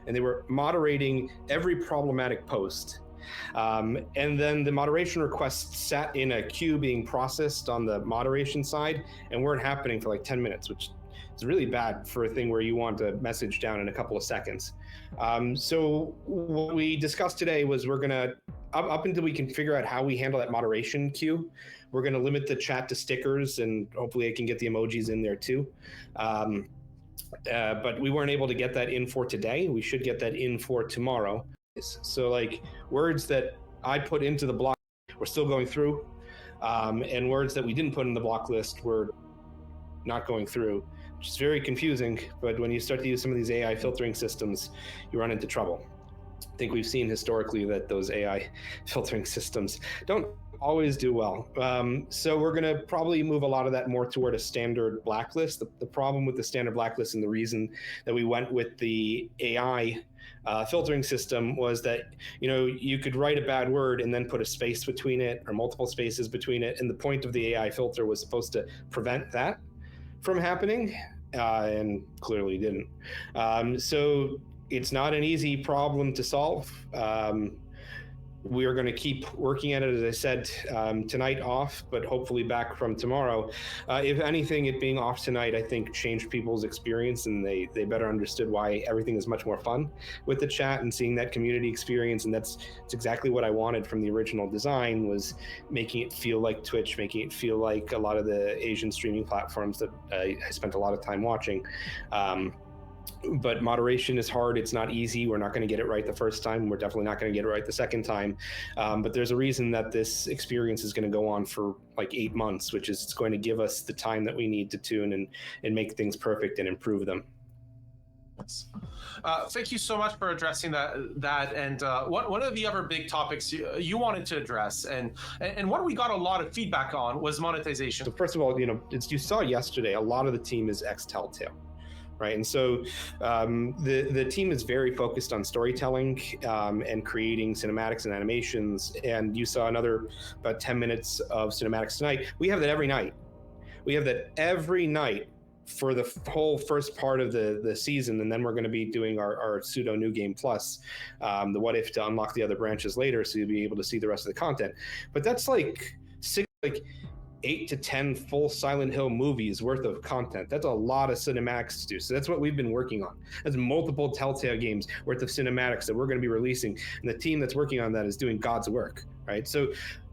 and they were moderating every problematic post. And then the moderation requests sat in a queue being processed on the moderation side and weren't happening for like 10 minutes, which is really bad for a thing where you want a message down in a couple of seconds. So what we discussed today was we're going to, up until we can figure out how we handle that moderation queue, we're going to limit the chat to stickers, and hopefully I can get the emojis in there too. But we weren't able to get that in for today. We should get that in for tomorrow. So like words that I put into the block, we're still going through, and words that we didn't put in the block list were not going through, which is very confusing. But when you start to use some of these AI filtering systems, you run into trouble. I think we've seen historically that those AI filtering systems don't always do well. So we're going to probably move a lot of that more toward a standard blacklist. The problem with the standard blacklist, and the reason that we went with the AI filtering system, was that you could write a bad word and then put a space between it or multiple spaces between it, and the point of the AI filter was supposed to prevent that from happening, and clearly didn't. So it's not an easy problem to solve. We are going to keep working at it, as I said, tonight off, but hopefully back from tomorrow. If anything, it being off tonight, I think changed people's experience, and they better understood why everything is much more fun with the chat and seeing that community experience. And that's exactly what I wanted from the original design, was making it feel like Twitch, making it feel like a lot of the Asian streaming platforms that I spent a lot of time watching. But moderation is hard. It's not easy. We're not going to get it right the first time. We're definitely not going to get it right the second time. But there's a reason that this experience is going to go on for like 8 months, which is it's going to give us the time that we need to tune and make things perfect and improve them. Yes. Thank you so much for addressing that. And one of the other big topics you wanted to address, and what we got a lot of feedback on, was monetization. So first of all, you saw yesterday, a lot of the team is ex-Telltale. Right, and so the team is very focused on storytelling and creating cinematics and animations. And you saw another about 10 minutes of cinematics tonight. We have that every night. We have that every night for the whole first part of the season, and then we're going to be doing our pseudo new game plus, the what if to unlock the other branches later, so you'll be able to see the rest of the content. But that's like 8 to 10 full Silent Hill movies worth of content. That's a lot of cinematics to do. So that's what we've been working on. That's multiple Telltale games worth of cinematics that we're going to be releasing. And the team that's working on that is doing God's work, right? So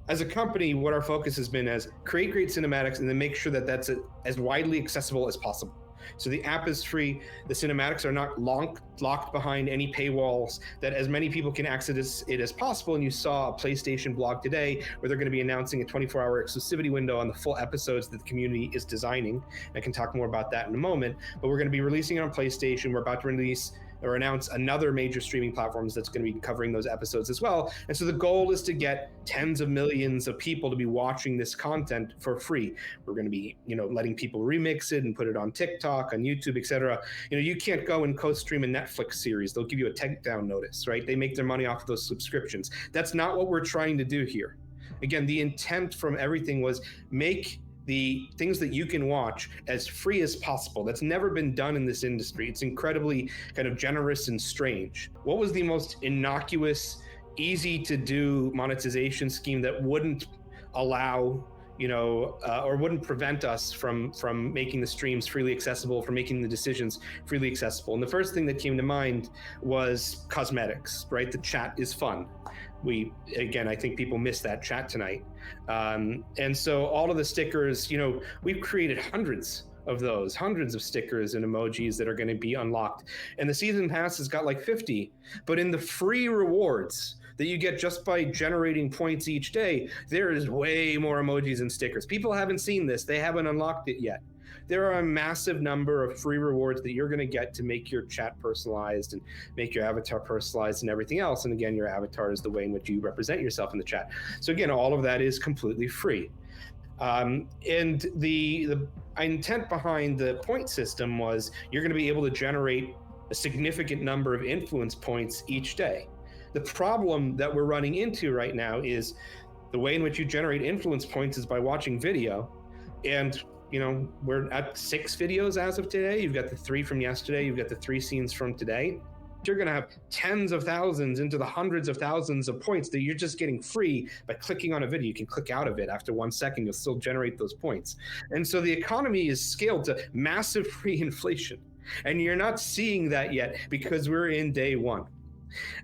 as a company, what our focus has been is create great cinematics and then make sure that that's as widely accessible as possible. So the app is free. The cinematics are not locked behind any paywalls, that as many people can access it as possible. And you saw a PlayStation blog today where they're going to be announcing a 24-hour exclusivity window on the full episodes that the community is designing. I can talk more about that in a moment, but we're going to be releasing it on PlayStation. We're about to release or announce another major streaming platforms that's going to be covering those episodes as well. And so the goal is to get tens of millions of people to be watching this content for free. We're going to be, letting people remix it and put it on TikTok, on YouTube, etc. You can't go and co-stream a Netflix series. They'll give you a takedown notice, right? They make their money off of those subscriptions. That's not what we're trying to do here. Again, the intent from everything was make the things that you can watch as free as possible. That's never been done in this industry. It's incredibly kind of generous and strange. What was the most innocuous, easy to do monetization scheme that wouldn't allow, or wouldn't prevent us from making the streams freely accessible, from making the decisions freely accessible? And the first thing that came to mind was cosmetics, right? The chat is fun. I think people missed that chat tonight. And so all of the stickers, we've created hundreds of stickers and emojis that are going to be unlocked. And the season pass has got like 50, but in the free rewards that you get just by generating points each day, there is way more emojis and stickers. People haven't seen this. They haven't unlocked it yet. There are a massive number of free rewards that you're going to get to make your chat personalized and make your avatar personalized and everything else. And again, your avatar is the way in which you represent yourself in the chat. So again, all of that is completely free. And the intent behind the point system was you're going to be able to generate a significant number of influence points each day. The problem that we're running into right now is the way in which you generate influence points is by watching video. And we're at 6 videos as of today. You've got the 3 from yesterday. You've got the 3 scenes from today. you're going to have tens of thousands into the hundreds of thousands of points that you're just getting free by clicking on a video. You can click out of it after 1 second, you'll still generate those points. And so the economy is scaled to massive free inflation. And you're not seeing that yet because we're in day one.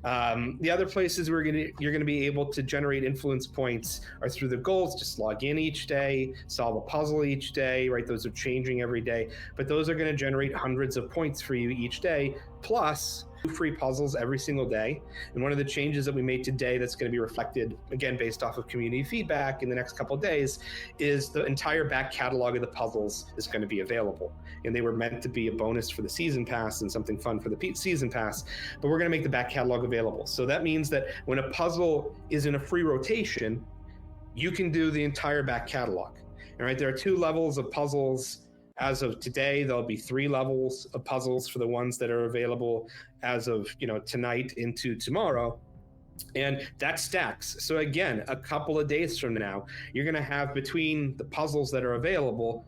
The other places you're going to be able to generate influence points are through the goals. Just log in each day, solve a puzzle each day, right? Those are changing every day, but those are going to generate hundreds of points for you each day, plus free puzzles every single day. And one of the changes that we made today that's going to be reflected, again, based off of community feedback in the next couple of days, is the entire back catalog of the puzzles is going to be available. And they were meant to be a bonus for the season pass and something fun for the season pass, but we're going to make the back catalog available. So that means that when a puzzle is in a free rotation, you can do the entire back catalog. All right, there are 2 levels of puzzles. As of today, there'll be 3 levels of puzzles for the ones that are available as of tonight into tomorrow. And that stacks. So again, a couple of days from now, you're going to have between the puzzles that are available,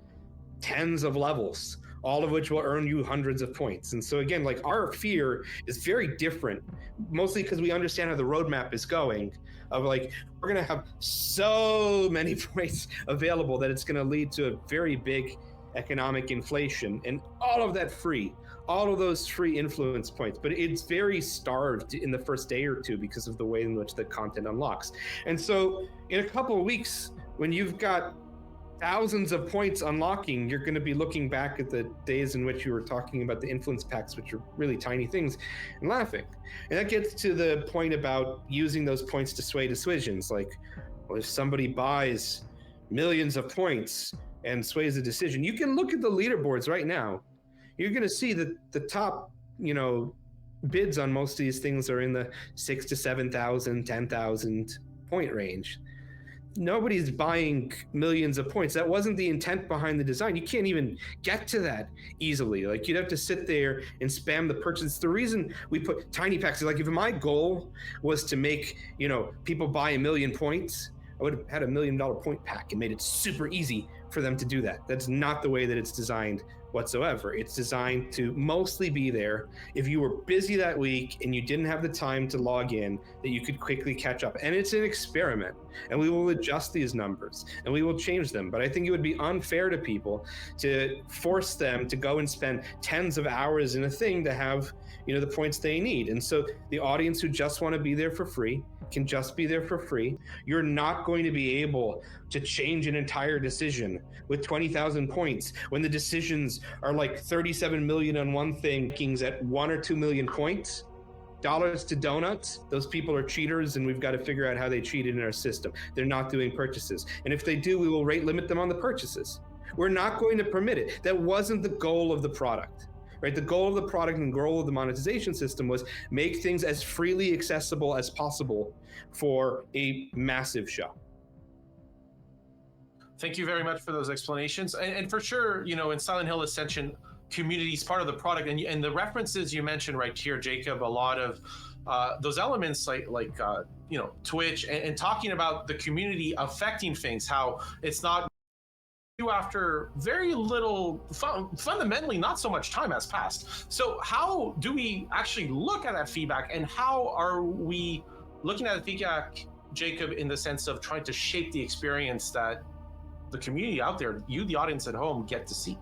tens of levels, all of which will earn you hundreds of points. And so again, like, our fear is very different, mostly because we understand how the roadmap is going, of like, we're going to have so many points available that it's going to lead to a very big economic inflation, and all of that free, all of those free influence points. But it's very starved in the first day or 2 because of the way in which the content unlocks. And so in a couple of weeks, when you've got thousands of points unlocking, you're going to be looking back at the days in which you were talking about the influence packs, which are really tiny things, and laughing. And that gets to the point about using those points to sway decisions. Like, well, if somebody buys millions of points and sways a decision, you can look at the leaderboards right now. You're going to see that the top, bids on most of these things are in the 6,000 to 7,000, 10,000 point range. Nobody's buying millions of points. That wasn't the intent behind the design. You can't even get to that easily. Like, you'd have to sit there and spam the purchase. The reason we put tiny packs is, like, if my goal was to make, people buy 1 million points, I would have had $1 million point pack and made it super easy for them to do that. That's not the way that it's designed whatsoever. It's designed to mostly be there if you were busy that week and you didn't have the time to log in, that you could quickly catch up. And it's an experiment, and we will adjust these numbers and we will change them. But I think it would be unfair to people to force them to go and spend tens of hours in a thing to have, the points they need. And so the audience who just want to be there for free can just be there for free. You're not going to be able to change an entire decision with 20,000 points when the decisions are like 37 million on one thing, rankings at 1 or 2 million points. Dollars to donuts, those people are cheaters, and we've got to figure out how they cheated in our system. They're not doing purchases. And if they do, we will rate limit them on the purchases. We're not going to permit it. That wasn't the goal of the product. Right? The goal of the product and goal of the monetization system was make things as freely accessible as possible for a massive show. Thank you very much for those explanations. And for sure, in Silent Hill Ascension, community is part of the product. And the references you mentioned right here, Jacob, a lot of those elements like Twitch and talking about the community affecting things, how it's not after very little, fundamentally not so much time has passed. So how do we actually look at that feedback, and how are we looking at the feedback, Jacob, in the sense of trying to shape the experience that the community out there, you, the audience at home, get to see?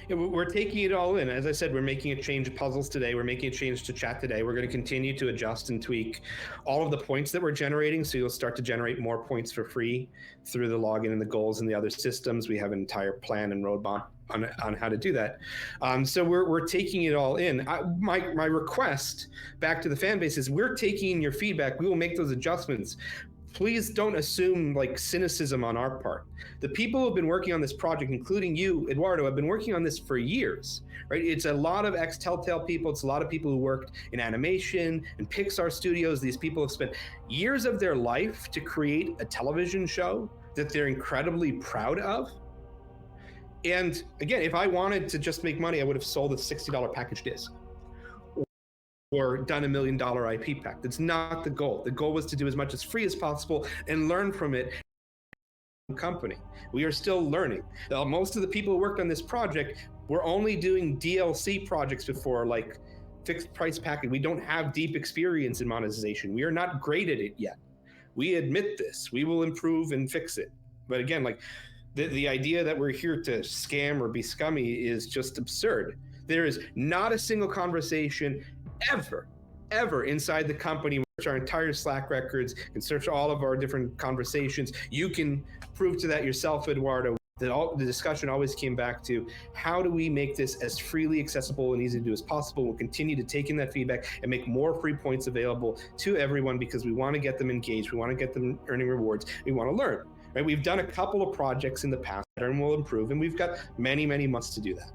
Yeah, we're taking it all in. As I said, we're making a change of puzzles today. We're making a change to chat today. We're going to continue to adjust and tweak all of the points that we're generating. So you'll start to generate more points for free through the login and the goals and the other systems. We have an entire plan and roadmap on how to do that. So we're taking it all in. My request back to the fan base is, we're taking your feedback. We will make those adjustments. Please don't assume like cynicism on our part. The people who have been working on this project, including you, Eduardo, have been working on this for years, right? It's a lot of ex-Telltale people. It's a lot of people who worked in animation and Pixar studios. These people have spent years of their life to create a television show that they're incredibly proud of. And again, if I wanted to just make money, I would have sold a $60 package disc or done $1 million IP pack. That's not the goal. The goal was to do as much as free as possible and learn from it. Company. We are still learning. Most of the people who worked on this project were only doing DLC projects before, like fixed price package. We don't have deep experience in monetization. We are not great at it yet. We admit this. We will improve and fix it. But again, like the idea that we're here to scam or be scummy is just absurd. There is not a single conversation ever inside the company. Search our entire Slack records and search all of our different conversations. You can prove to that yourself, Eduardo, that the discussion always came back to how do we make this as freely accessible and easy to do as possible. We'll continue to take in that feedback and make more free points available to everyone because we want to get them engaged. We want to get them earning rewards. We want to learn. Right? We've done a couple of projects in the past and we'll improve, and we've got many months to do that.